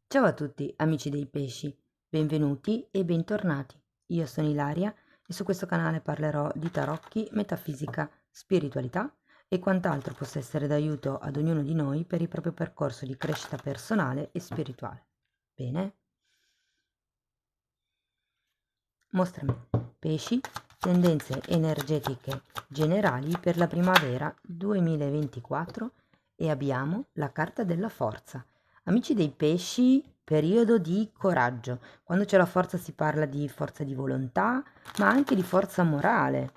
Ciao a tutti amici dei pesci, benvenuti e bentornati. Io sono Ilaria e su questo canale parlerò di tarocchi, metafisica, spiritualità e quant'altro possa essere d'aiuto ad ognuno di noi per il proprio percorso di crescita personale e spirituale. Bene? Mostrami, pesci, tendenze energetiche generali per la primavera 2024 e abbiamo la carta della forza. Amici dei pesci, periodo di coraggio. Quando c'è la forza si parla di forza di volontà, ma anche di forza morale.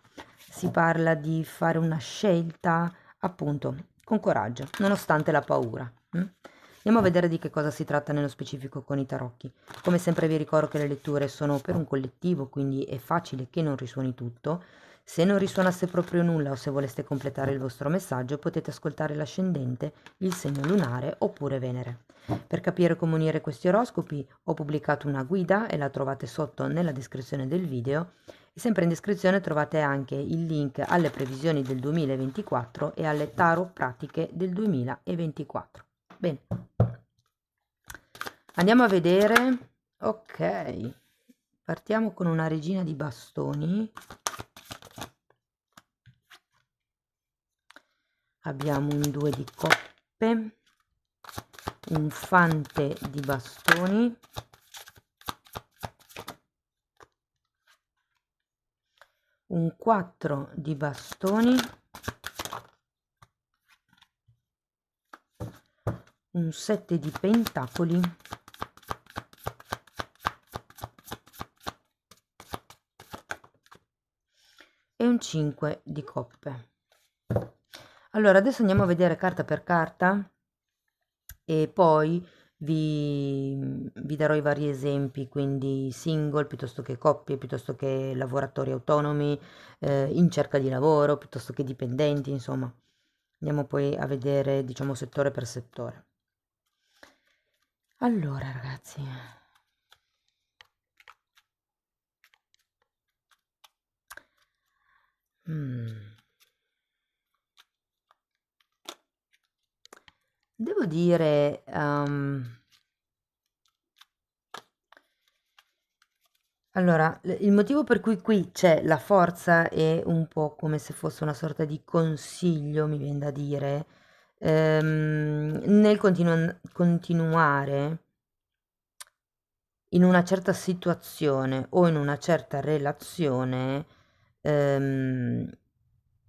Si parla di fare una scelta, appunto, con coraggio, nonostante la paura. Andiamo a vedere di che cosa si tratta nello specifico con i tarocchi. Come sempre vi ricordo che le letture sono per un collettivo, quindi è facile che non risuoni tutto. Se non risuonasse proprio nulla o se voleste completare il vostro messaggio, potete ascoltare l'ascendente, il segno lunare oppure Venere. Per capire come unire questi oroscopi ho pubblicato una guida e la trovate sotto nella descrizione del video e sempre in descrizione trovate anche il link alle previsioni del 2024 e alle tarot pratiche del 2024. Bene, andiamo a vedere. Ok, partiamo con una regina di bastoni. Abbiamo un 2 di coppe, un fante di bastoni, un 4 di bastoni, un 7 di pentacoli e un 5 di coppe. Allora, adesso andiamo a vedere carta per carta e poi vi darò i vari esempi, quindi single piuttosto che coppie, piuttosto che lavoratori autonomi, in cerca di lavoro, piuttosto che dipendenti, insomma. Andiamo poi a vedere, diciamo, settore per settore. Allora, ragazzi. Devo dire, allora, il motivo per cui qui c'è la forza è un po' come se fosse una sorta di consiglio, mi viene da dire, nel continuare in una certa situazione o in una certa relazione, ehm,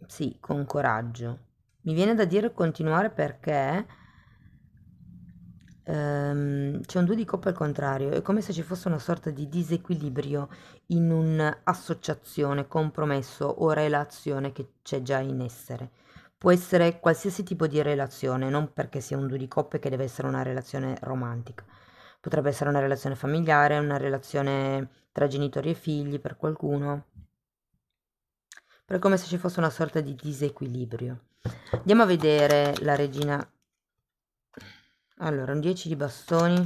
sì, con coraggio. Mi viene da dire continuare perché c'è un 2 di coppe al contrario, è come se ci fosse una sorta di disequilibrio in un'associazione, compromesso o relazione che c'è già in essere. Può essere qualsiasi tipo di relazione, non perché sia un 2 di coppe che deve essere una relazione romantica. Potrebbe essere una relazione familiare, una relazione tra genitori e figli per qualcuno, però è come se ci fosse una sorta di disequilibrio. Andiamo a vedere la regina. Allora, un 10 di bastoni.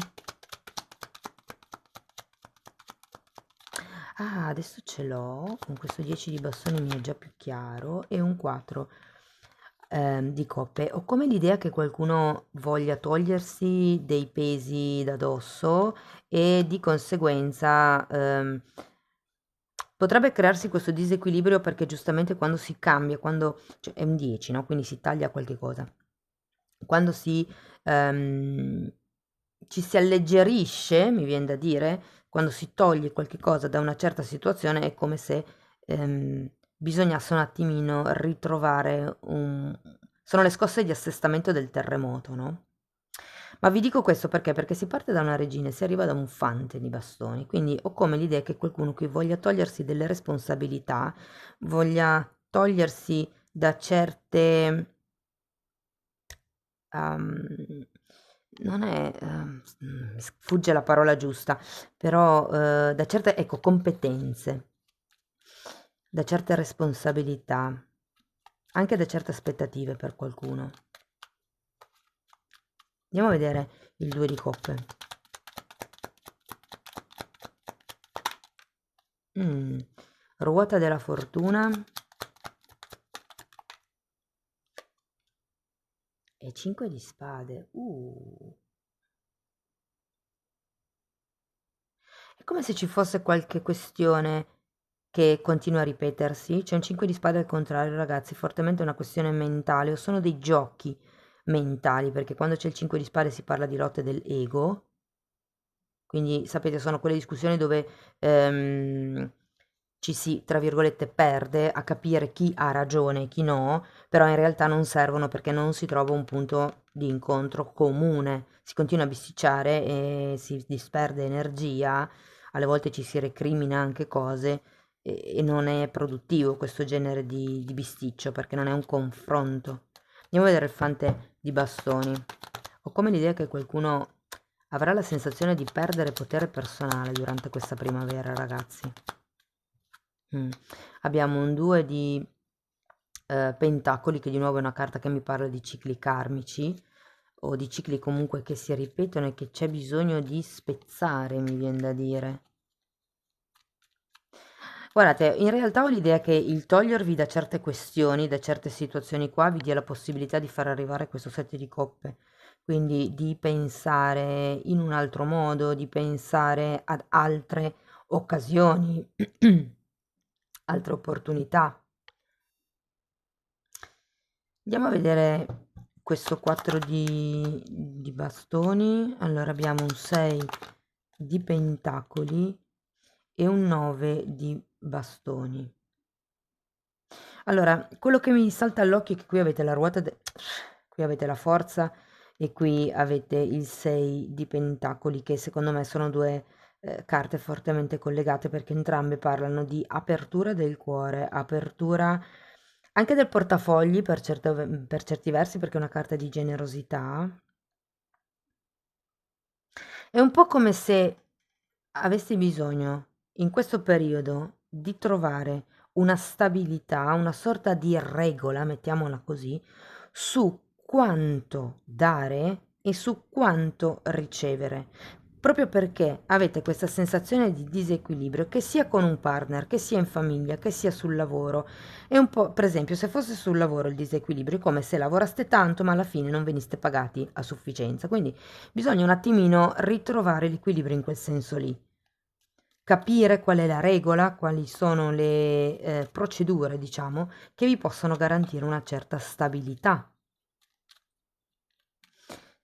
Ah, adesso ce l'ho, con questo 10 di bastoni mi è già più chiaro, e un 4 di coppe. Ho come l'idea che qualcuno voglia togliersi dei pesi da dosso e di conseguenza potrebbe crearsi questo disequilibrio perché giustamente quando si cambia, quando cioè, è un 10, no? Quindi si taglia qualche cosa. Quando ehm, ci si alleggerisce, mi viene da dire, quando si toglie qualche cosa da una certa situazione, è come se bisognasse un attimino ritrovare un... Sono le scosse di assestamento del terremoto, no? Ma vi dico questo perché? Perché si parte da una regina e si arriva da un fante di bastoni, quindi ho come l'idea che qualcuno qui voglia togliersi delle responsabilità, voglia togliersi da certe non è, mi sfugge la parola giusta, però da certe, ecco, competenze, da certe responsabilità, anche da certe aspettative per qualcuno. Andiamo a vedere il 2 di coppe. Mm, Ruota della fortuna e 5 di spade. È come se ci fosse qualche questione che continua a ripetersi. C'è un 5 di spade al contrario, ragazzi, fortemente una questione mentale, o sono dei giochi mentali, perché quando c'è il 5 di spade si parla di lotte dell'ego, quindi sapete sono quelle discussioni dove ci si, tra virgolette, perde a capire chi ha ragione e chi no, però in realtà non servono perché non si trova un punto di incontro comune, si continua a bisticciare e si disperde energia, alle volte ci si recrimina anche cose e non è produttivo questo genere di bisticcio perché non è un confronto. Andiamo a vedere il fante di bastoni. Ho come l'idea che qualcuno avrà la sensazione di perdere potere personale durante questa primavera, ragazzi. Mm. Abbiamo un 2 di pentacoli, che di nuovo è una carta che mi parla di cicli karmici, o di cicli comunque che si ripetono e che c'è bisogno di spezzare, mi viene da dire. Guardate, in realtà ho l'idea che il togliervi da certe questioni, da certe situazioni qua, vi dia la possibilità di far arrivare questo 7 di coppe, quindi di pensare in un altro modo, di pensare ad altre occasioni, altre opportunità. Andiamo a vedere questo 4 di bastoni. Allora abbiamo un 6 di pentacoli e un 9 di bastoni. Allora, quello che mi salta all'occhio è che qui avete la ruota, qui avete la forza e qui avete il 6 di pentacoli, che secondo me sono due carte fortemente collegate perché entrambe parlano di apertura del cuore, apertura anche del portafogli per certi versi perché è una carta di generosità. È un po' come se avessi bisogno in questo periodo di trovare una stabilità, una sorta di regola, mettiamola così, su quanto dare e su quanto ricevere, proprio perché avete questa sensazione di disequilibrio, che sia con un partner, che sia in famiglia, che sia sul lavoro. È un po', per esempio, se fosse sul lavoro il disequilibrio, è come se lavoraste tanto ma alla fine non veniste pagati a sufficienza. Quindi bisogna un attimino ritrovare l'equilibrio in quel senso lì. Capire qual è la regola, quali sono le procedure, diciamo, che vi possono garantire una certa stabilità.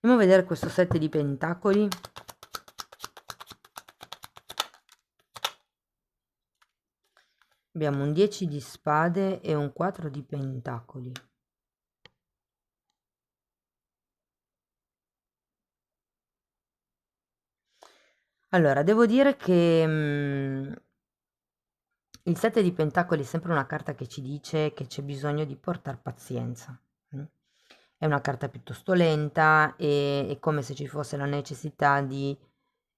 Andiamo a vedere questo 7 di pentacoli. Abbiamo un 10 di spade e un 4 di pentacoli. Allora, devo dire che il 7 di pentacoli è sempre una carta che ci dice che c'è bisogno di portar pazienza. È una carta piuttosto lenta e è come se ci fosse la necessità di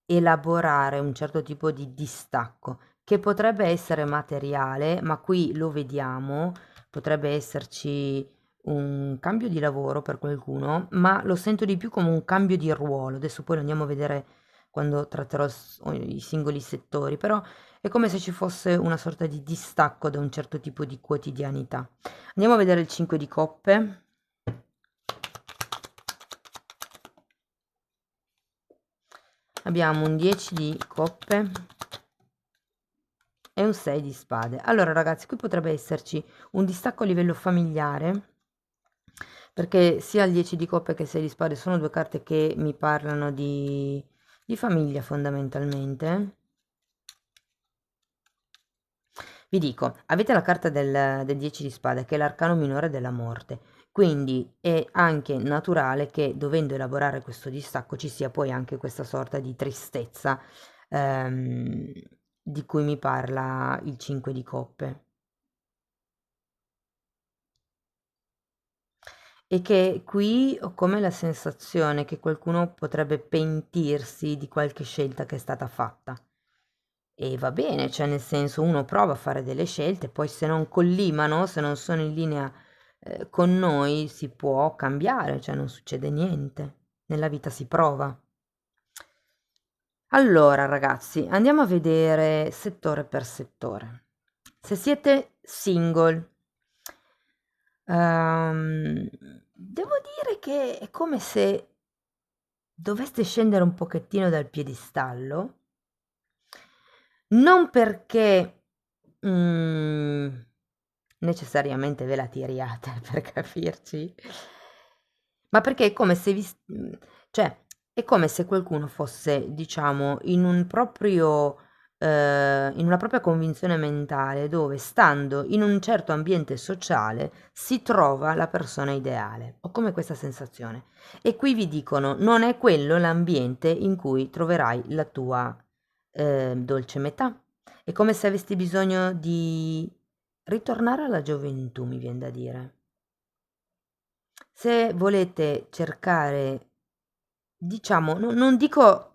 elaborare un certo tipo di distacco, che potrebbe essere materiale, ma qui lo vediamo, potrebbe esserci un cambio di lavoro per qualcuno, ma lo sento di più come un cambio di ruolo. Adesso poi lo andiamo a vedere quando tratterò i singoli settori, però è come se ci fosse una sorta di distacco da un certo tipo di quotidianità. Andiamo a vedere il 5 di coppe. Abbiamo un 10 di coppe e un 6 di spade. Allora ragazzi, qui potrebbe esserci un distacco a livello familiare, perché sia il 10 di coppe che il 6 di spade sono due carte che mi parlano di famiglia fondamentalmente. Vi dico, avete la carta del 10 di spade, che è l'arcano minore della morte, quindi è anche naturale che dovendo elaborare questo distacco ci sia poi anche questa sorta di tristezza ehm, di cui mi parla il 5 di coppe. E che qui ho come la sensazione che qualcuno potrebbe pentirsi di qualche scelta che è stata fatta. E va bene, cioè nel senso uno prova a fare delle scelte, poi se non collimano, se non sono in linea con noi, si può cambiare, cioè non succede niente. Nella vita si prova. Allora, ragazzi, andiamo a vedere settore per settore. Se siete single, devo dire che è come se doveste scendere un pochettino dal piedistallo non perché necessariamente ve la tiriate per capirci, ma perché è come se cioè è come se qualcuno fosse, diciamo, in una propria convinzione mentale dove, stando in un certo ambiente sociale, si trova la persona ideale. Ho come questa sensazione. E qui vi dicono, non è quello l'ambiente in cui troverai la tua dolce metà. È come se avessi bisogno di ritornare alla gioventù, mi viene da dire. Se volete cercare, diciamo, non dico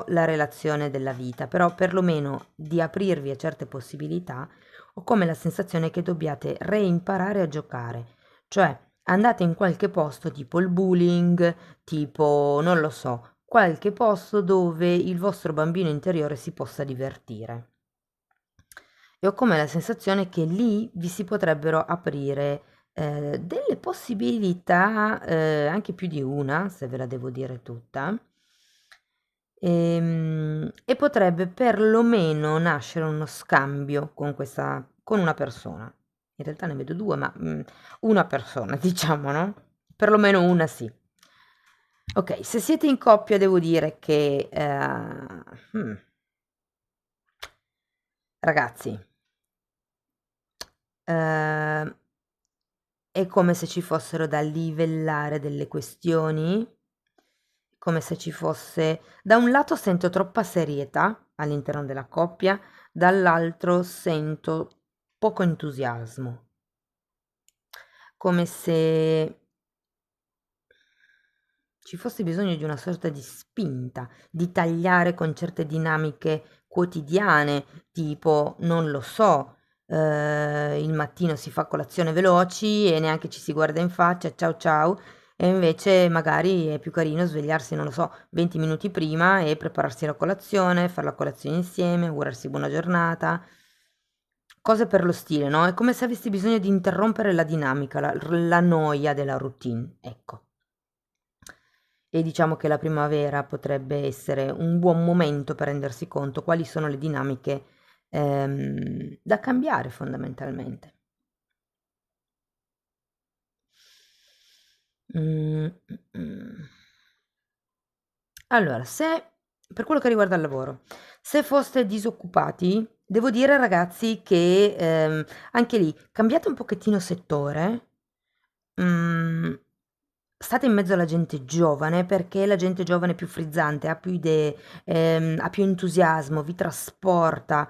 la relazione della vita, però perlomeno di aprirvi a certe possibilità, ho come la sensazione che dobbiate reimparare a giocare. Cioè, andate in qualche posto tipo il bowling, tipo, non lo so, qualche posto dove il vostro bambino interiore si possa divertire. E ho come la sensazione che lì vi si potrebbero aprire delle possibilità, anche più di una, se ve la devo dire tutta, e potrebbe perlomeno nascere uno scambio con una persona. In realtà ne vedo due, ma una persona, diciamo, no? Perlomeno una sì. Ok, se siete in coppia devo dire che, ragazzi, eh, è come se ci fossero da livellare delle questioni, come se ci fosse, da un lato sento troppa serietà all'interno della coppia, dall'altro sento poco entusiasmo, come se ci fosse bisogno di una sorta di spinta, di tagliare con certe dinamiche quotidiane, tipo, non lo so, il mattino si fa colazione veloci e neanche ci si guarda in faccia, ciao ciao, e invece magari è più carino svegliarsi, non lo so, 20 minuti prima e prepararsi la colazione, fare la colazione insieme, augurarsi buona giornata. Cose per lo stile, no? È come se avessi bisogno di interrompere la dinamica, la noia della routine, ecco. E diciamo che la primavera potrebbe essere un buon momento per rendersi conto quali sono le dinamiche da cambiare fondamentalmente. Mm, mm, mm. Allora, se per quello che riguarda il lavoro, se foste disoccupati, devo dire ragazzi che anche lì cambiate un pochettino settore. mm, State in mezzo alla gente giovane perché la gente giovane è più frizzante, ha più idee, ha più entusiasmo, vi trasporta.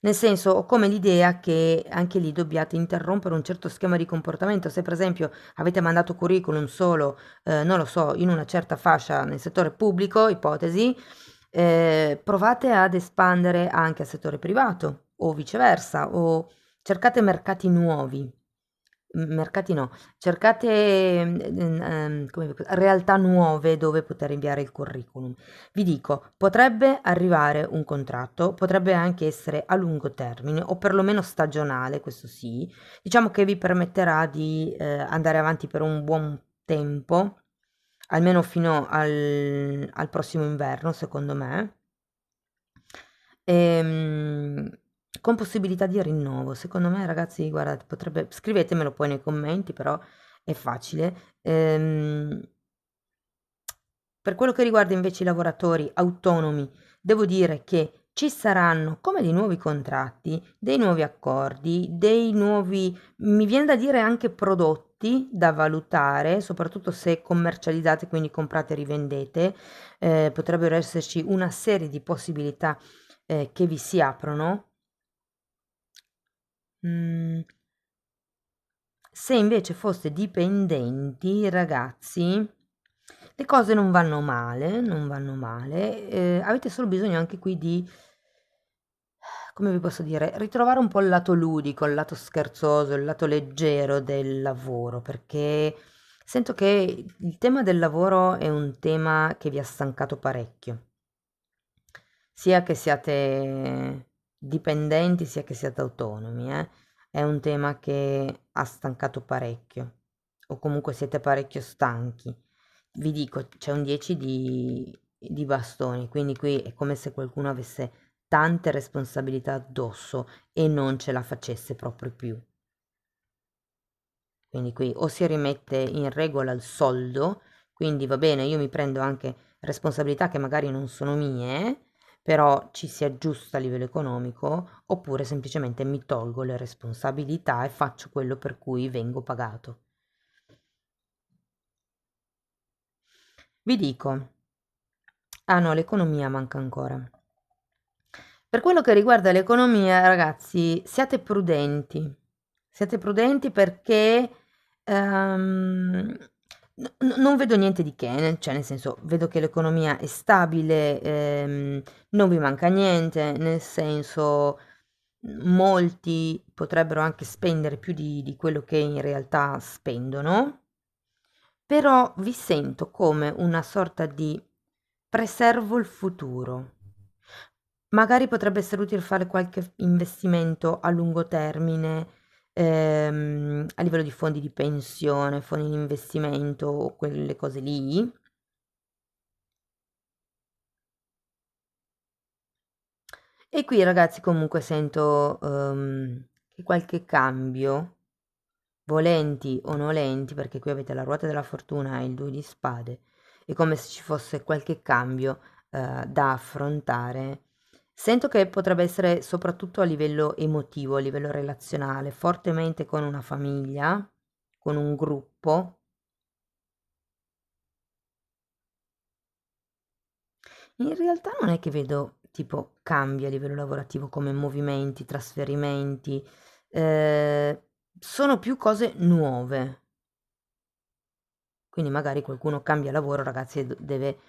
Nel senso, ho come l'idea che anche lì dobbiate interrompere un certo schema di comportamento. Se per esempio avete mandato curriculum solo, non lo so, in una certa fascia nel settore pubblico, ipotesi, provate ad espandere anche al settore privato o viceversa, o cercate mercati nuovi. Mercati no, cercate realtà nuove dove poter inviare il curriculum. Vi dico, potrebbe arrivare un contratto, potrebbe anche essere a lungo termine o perlomeno stagionale, questo sì. Diciamo che vi permetterà di andare avanti per un buon tempo, almeno fino al prossimo inverno, secondo me. Ehm, con possibilità di rinnovo. Secondo me, ragazzi, guardate, potrebbe, scrivetemelo poi nei commenti, però è facile. Per quello che riguarda invece i lavoratori autonomi, devo dire che ci saranno, come dei nuovi contratti, dei nuovi accordi, dei nuovi, mi viene da dire anche prodotti da valutare, soprattutto se commercializzate, quindi comprate e rivendete. Potrebbero esserci una serie di possibilità che vi si aprono. Mm, Se invece foste dipendenti, ragazzi, le cose non vanno male, non vanno male. Avete solo bisogno anche qui di, come vi posso dire, ritrovare un po' il lato ludico, il lato scherzoso, il lato leggero del lavoro, perché sento che il tema del lavoro è un tema che vi ha stancato parecchio. Sia che siate dipendenti, sia che siate autonomi, è un tema che ha stancato parecchio, o comunque siete parecchio stanchi. Vi dico, c'è un 10 di bastoni, quindi qui è come se qualcuno avesse tante responsabilità addosso e non ce la facesse proprio più. Quindi qui o si rimette in regola il soldo, quindi va bene, io mi prendo anche responsabilità che magari non sono mie, però ci si aggiusta a livello economico, oppure semplicemente mi tolgo le responsabilità e faccio quello per cui vengo pagato. Vi dico, ah no, l'economia manca ancora. Per quello che riguarda l'economia, ragazzi, siate prudenti perché non vedo niente di che, cioè nel senso, vedo che l'economia è stabile, non vi manca niente, nel senso, molti potrebbero anche spendere più di quello che in realtà spendono, però vi sento come una sorta di preservo il futuro. Magari potrebbe essere utile fare qualche investimento a lungo termine, a livello di fondi di pensione, fondi di investimento o quelle cose lì. E qui ragazzi comunque sento che qualche cambio, volenti o nolenti, perché qui avete la ruota della fortuna e il due di spade, è come se ci fosse qualche cambio da affrontare. Sento che potrebbe essere soprattutto a livello emotivo, a livello relazionale, fortemente con una famiglia, con un gruppo. In realtà non è che vedo tipo cambi a livello lavorativo come movimenti, trasferimenti, sono più cose nuove. Quindi magari qualcuno cambia lavoro, ragazzi, e deve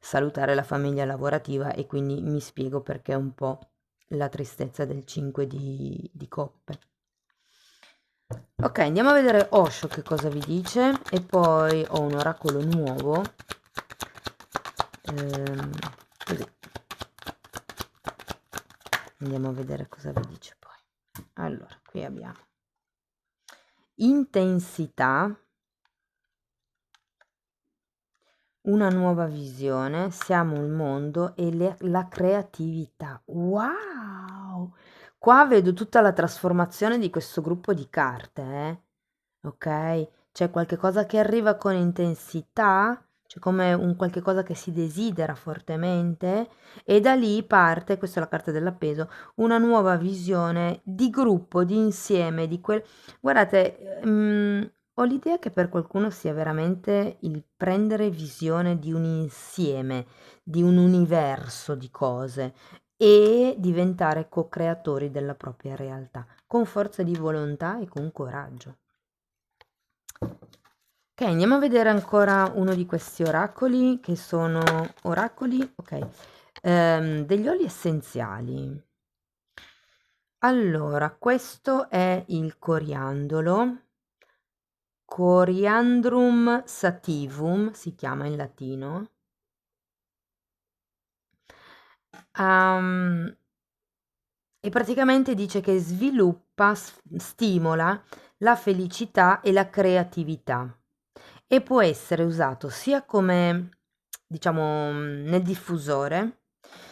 salutare la famiglia lavorativa e quindi mi spiego perché è un po' la tristezza del 5 di coppe. Ok, andiamo a vedere Osho che cosa vi dice e poi ho un oracolo nuovo. Così. Andiamo a vedere cosa vi dice poi. Allora, qui abbiamo intensità, una nuova visione, siamo il mondo e la creatività. Wow! Qua vedo tutta la trasformazione di questo gruppo di carte, ok? C'è qualche cosa che arriva con intensità, c'è come un qualche cosa che si desidera fortemente e da lì parte, questa è la carta dell'appeso, una nuova visione di gruppo, di insieme, di quel... Guardate, ho l'idea che per qualcuno sia veramente il prendere visione di un insieme, di un universo di cose e diventare co-creatori della propria realtà, con forza di volontà e con coraggio. Ok, andiamo a vedere ancora uno di questi oracoli che sono oracoli, ok, degli oli essenziali. Allora, questo è il coriandolo. Coriandrum sativum si chiama in latino. E praticamente dice che sviluppa, stimola la felicità e la creatività e può essere usato sia come, diciamo, nel diffusore,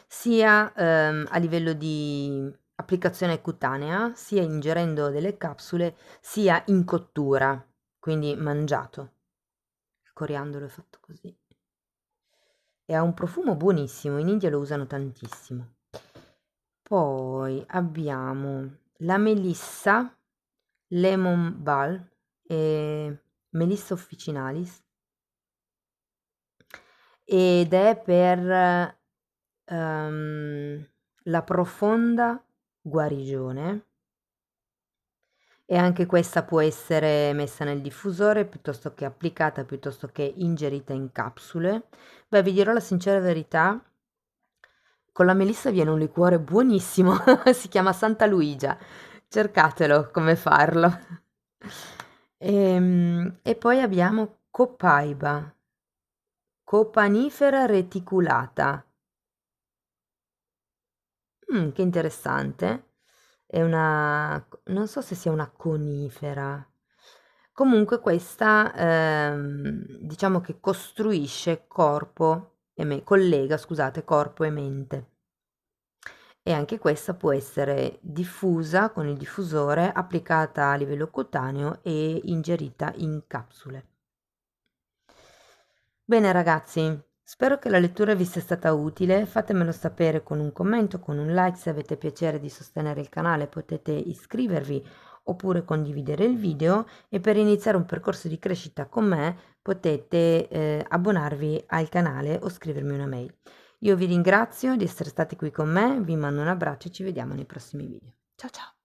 sia a livello di applicazione cutanea, sia ingerendo delle capsule, sia in cottura, quindi mangiato. Il coriandolo è fatto così. E ha un profumo buonissimo, in India lo usano tantissimo. Poi abbiamo la melissa, lemon balm e melissa officinalis ed è per la profonda guarigione e anche questa può essere messa nel diffusore piuttosto che applicata, piuttosto che ingerita in capsule. Beh, vi dirò la sincera verità, con la melissa viene un liquore buonissimo, si chiama Santa Luigia, cercatelo come farlo. E poi abbiamo copaiba, copanifera reticulata. Che interessante. È una, non so se sia una conifera. Comunque questa, diciamo che costruisce corpo e collega, scusate, corpo e mente. e anche questa può essere diffusa con il diffusore, applicata a livello cutaneo e ingerita in capsule. Bene ragazzi, spero che la lettura vi sia stata utile, fatemelo sapere con un commento, con un like. Se avete piacere di sostenere il canale potete iscrivervi oppure condividere il video, e per iniziare un percorso di crescita con me potete abbonarvi al canale o scrivermi una mail. Io vi ringrazio di essere stati qui con me, vi mando un abbraccio e ci vediamo nei prossimi video. Ciao ciao!